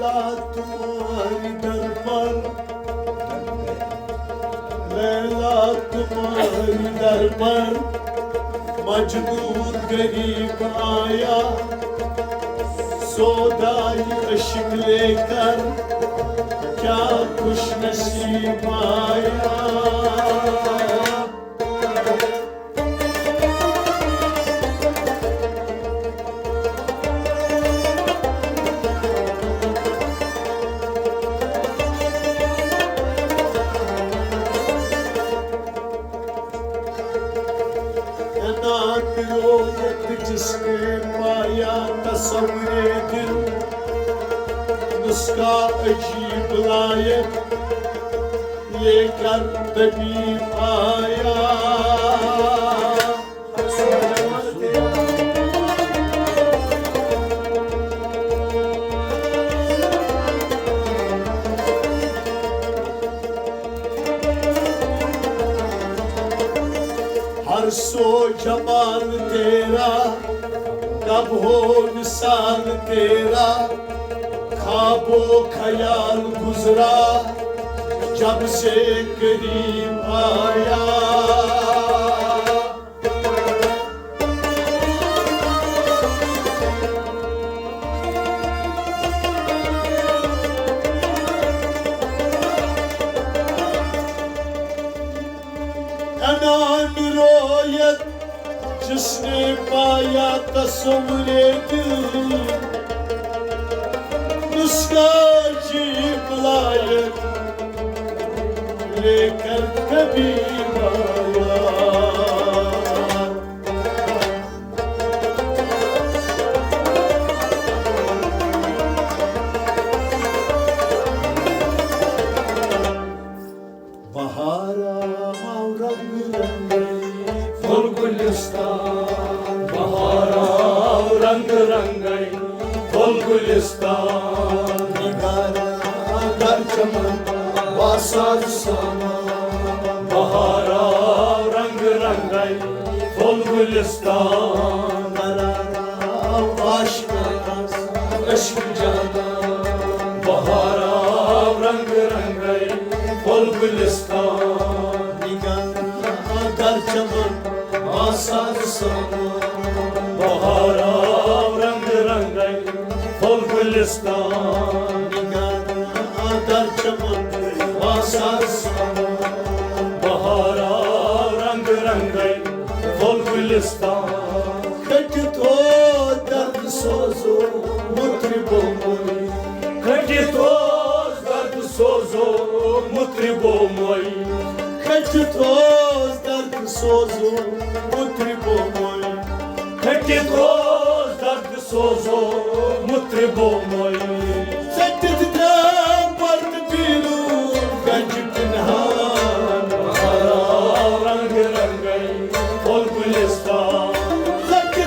लैला तुम्हारी दर पर, लैला तुम्हारी दर पर मजबूर गरीब आया, सौदाई इश्क लेकर क्या खुश नसीब आया। जिसने पाया तस्वीरे दिल, उसका अजीब लायक लेकर तबीब आया। हर सो जमाल तेरा कब हो विसाल तेरा, ख्वाबो ख्याल गुजरा जब से करीब आया। अनान रोयत जिसने पाया तस्वीरे दिल, उसका अजीब लायक लेकर तबीब आया। बहारा रंग रंगे फूल गुलिस्तान, बहारा रंग रंगे फूल गुलिस्तान, निगारा घर चमन वासाद सामा, बहारा रंग रंगे फूल गुलिस्तान, मरारा आशिकाना इश्क जाना, बहारा रंग रंगे फूल गुलिस्तान, निगारा घर चमन वासाद सामा, बहारा रंग रंगे फूल गुलिस्तान, निगारा घर चमन वासाद सामा, बहारा रंग रंगे फूल गुलिस्तान। खट तो दर्द सोजो मुत्रिबो मोई, खट तो दर्द सोजो मुत्रिबो मोई, खट तो दर्द सोजो मुत्रिबो मोई, खट तो दर्द सोजो मुत्रिबो मोई। सत्य पर्द पीलू गंज पिन्हान, बहारा रंग रंगे फूल गुलिस्तान, सत्य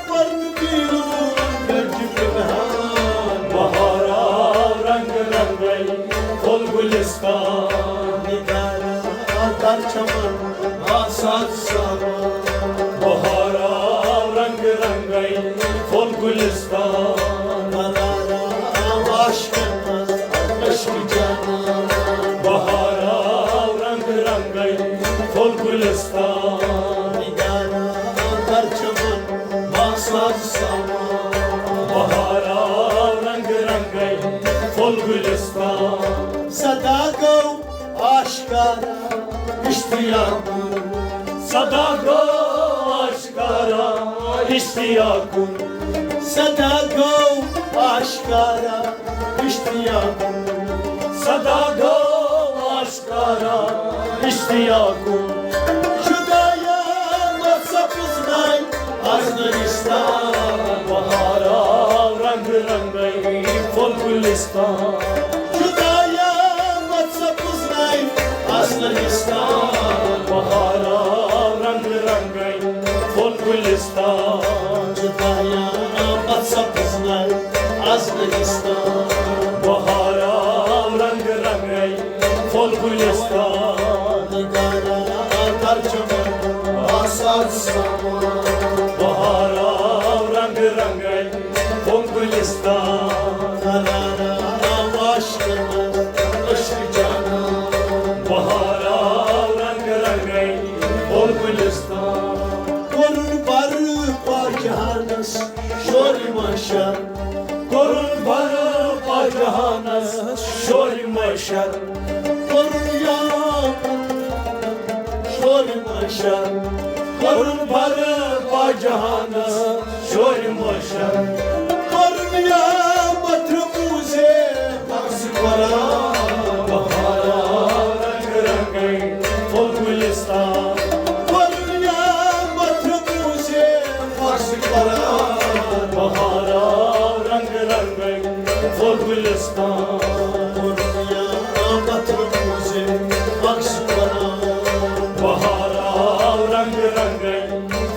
पर्द पीलू गंज पिन्हान, बहारा रंग रंगे फूल गुलिस्तान, निगारा घर चमन वासाद सामा, बहारा रंग रंगे फूल गुलिस्तान, मरारा आशिकाना इश्क जाना, बहारा रंग रंगे फूल गुलिस्तान, निगारा घर चमन वासाद सामा, बहारा रंग रंगे फूल गुलिस्तान। सदा गो आशिकारा इश्तियाकुन, सदा गो आशिकारा इश्तियाकुन, सदा गो आशिकारा इश्तियाकुन, सदा गो आशिकारा इश्तियाकुन। जुदाया मसफिज नाई अज़नीस्तान, बहारा रंग रंगे फूल गुलिस्तान, जुदाया मसफिज नाई अज़नीस्तान, बहारा रंग रंगे फूल गुलिस्तान, जुदाया मसफिज नाई अज़नीस्तान, बहारा रंग रंगे फूल गुलिस्तान, निगारा घर चमन वासाद सामा, बहारा रंग रंगे फूल Gulistan, मशर Korun varıp acahanız Şol mşer Korun yap Şol mşer Korun varıp acahanız Şol mşer Korun yap Batrumuze Taksi para Bahara Rang rangay Fol Gülistan Korun yap Batrumuze Taksi para Bahara Rang rangay Fol Gülistan Korun yap Batrumuze Taksi para Bahara Rang rangay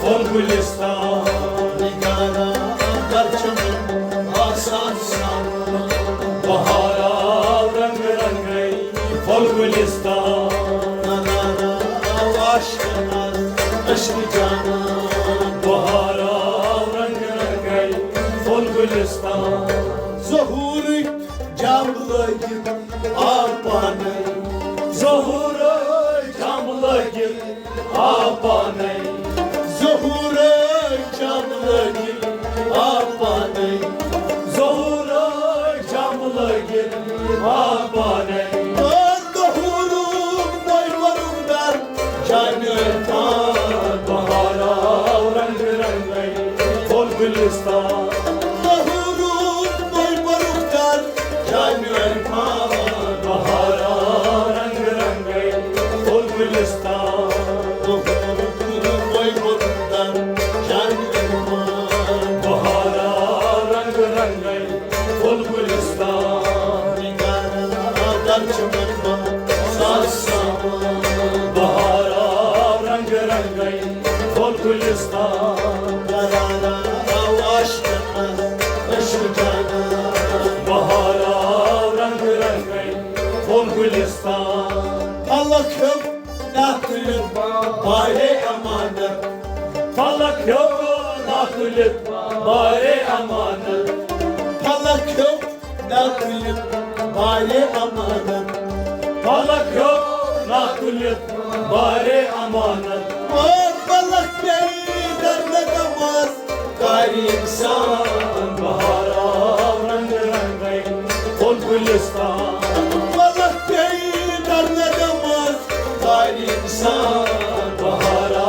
Fol Gülistan Nigara Karçamın Asan sanma Bahara Rang rangay Fol Gülistan Nanara Aşkına Aşkı cana Bahara Rang rangay Fol Gülistan Zohuri Camlayı Arpanı Zohuri Camlayı Arpanı Zohuri Camlayı Arpanı Zohuri Camlayı Arpanı Zohurum Boyvarımdan Canıtan Bahara Rang rangay Fol Gülistan Zohurum Boyvarımdan Canıtan Bahara Rang rangay Fol Gülistan Zohurum Boyvarımdan Canıtan Bahara Rang rangay Fol Gülistan Nigara Karçamın Sassama Bahara Rang rangay Fol Gülistan Karara Aşkına Aşkı cana Bahara Rang rangay Fol Gülistan Allah'ım nakılım Bari amanı Allah'ım nakılım Bari amanı Allah'ım nakılım Bari amanı Allah'ım nakılım Bari amanı Balık beni derlemez Gayri insan Bahara Rang rangay Fol Gülistan Balık beni derlemez Gayri insan Bahara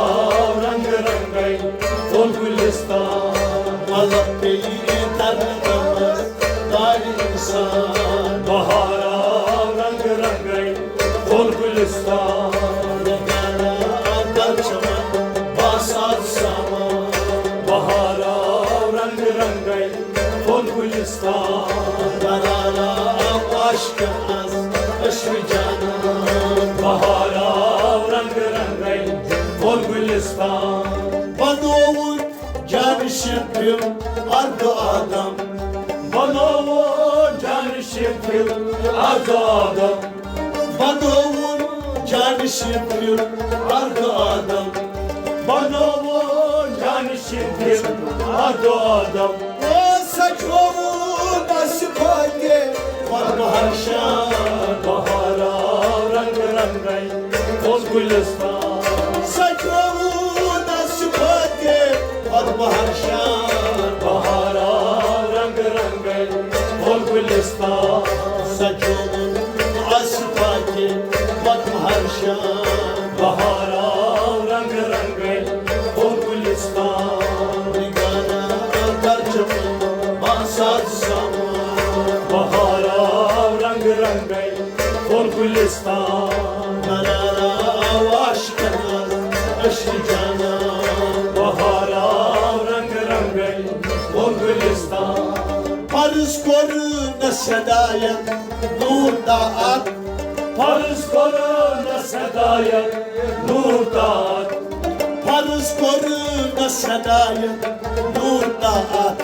Rang rangay Fol Gülistan Balık beni derlemez Gayri insan Bahara Rang rangay Fol Gülistan Nigara Karçamın Basat sama Bahara Rang rangay Fol Gülistan Karara Aşkına Aşkı cana Bahara Rang rangay Fol Gülistan Banovun Canı şıkkım Ardı adam Banovun Canı şıkkım Ardı adam Banovun Canı şıkkım Ardı adam Banovun Canı şıkkım Ardı adam O saçovun nasip hadi Varma harşan Bahara Rang rangay Fol Gülistan Saçovun nasip hadi Varma harşan Bahara Rang rangay Fol Gülistan Saçovun nasip hadi Varma harşan Bahara Rang rangay Fol Gülistan Nigara Karçamın Basat sama Bahara Rang rangay Fol Gülistan Karara Aşkına Aşkı cana Bahara Rang rangay Fol Gülistan Paris koruna sedaya Nur dağıt Paris koruna sedaya Nur dağıt Paris koruna sedaya Nur dağıt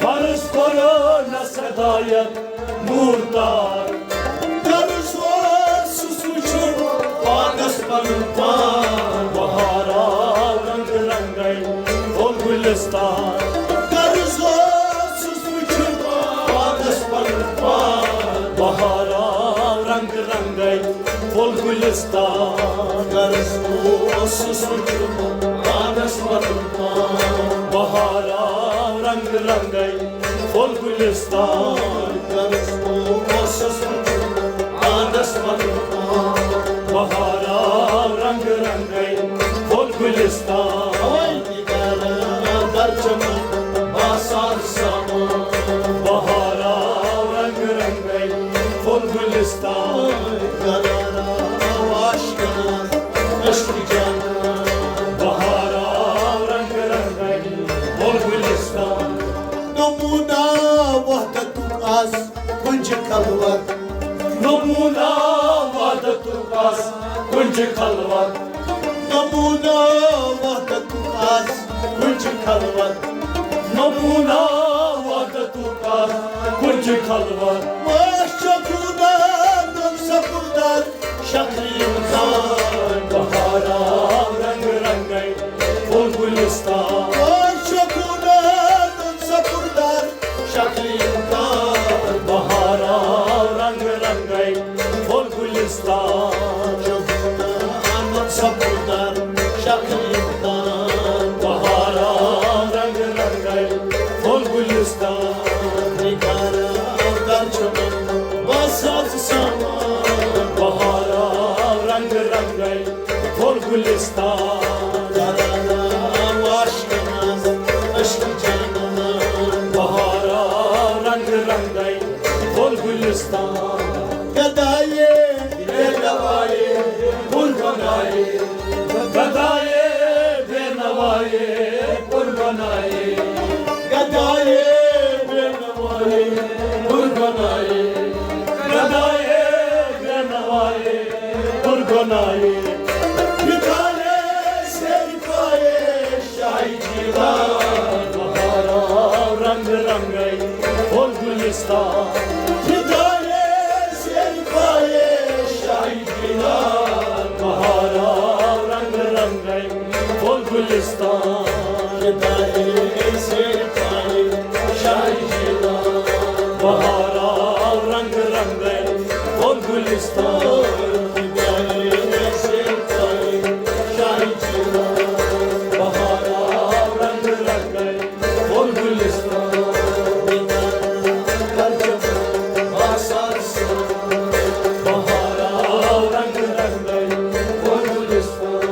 Paris koruna sedaya Nur dağıt Paris var susuçur Paris balımpan Bahara Rang rangay Fol Gülistan Paris var susuçur Paris balımpan Bahara Rang rangay Fol Gülistan Paris var susuçur Paris balımpan Bahara रंग रंगई फूल गुलिस्तान बहारा रंग रंगई फूल गुलिस्तान बहारा रंग रंगई फूल गुलिस्तान बहारा रंग रंगई फूल गुलिस्तान नमूना वहदत आज कुंज खलवत नमूना वहदत आज कुंज खलवत नमूना वहदत आज कुंज खलवत नमूना वहदत आज कुंज खलवत वशकुना नम सपुदार शक्रियन बहारा रंग रंगई फूल गुलिस्तान वशकुना नम सपुदार शक्रियन बहारा रंग रंगई फूल गुलिस्तान नम सपुदार शक्रियन बहारा रंग रंगई फूल गुलिस्तान निगारा दर्चमन वसात समा बहारा रंग रंगई फूल गुलिस्तान बहारा रंग रंगई फूल गुलिस्तान गदाये बेनवाए फूल बनाए गदाए बेनवाए फूल बनाए गदाये बेनवाए फूल बनाए गदाए बेनवाए फूल बनाए निकाले सेरिफाए शाही जीवान बहारा रंग रंगई फूल गुलिस्तान निकाले सेरिफाए शाही जीवान बहारा रंग रंगई फूल गुलिस्तान निकाले सेरिफाए शाही जीवान बहारा रंग रंगई फूल गुलिस्तान निकाले सेरिफाए शाही जीवान बहारा रंग रंगई फूल गुलिस्तान बहारा रंग रंगई फूल गुलिस्तान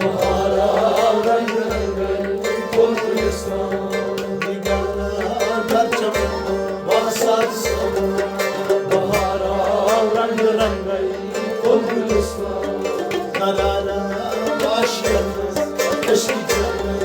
बहारा रंग रंगई फूल गुलिस्तान बहारा रंग रंगई फूल Gulistan Karara başkanız, eski canım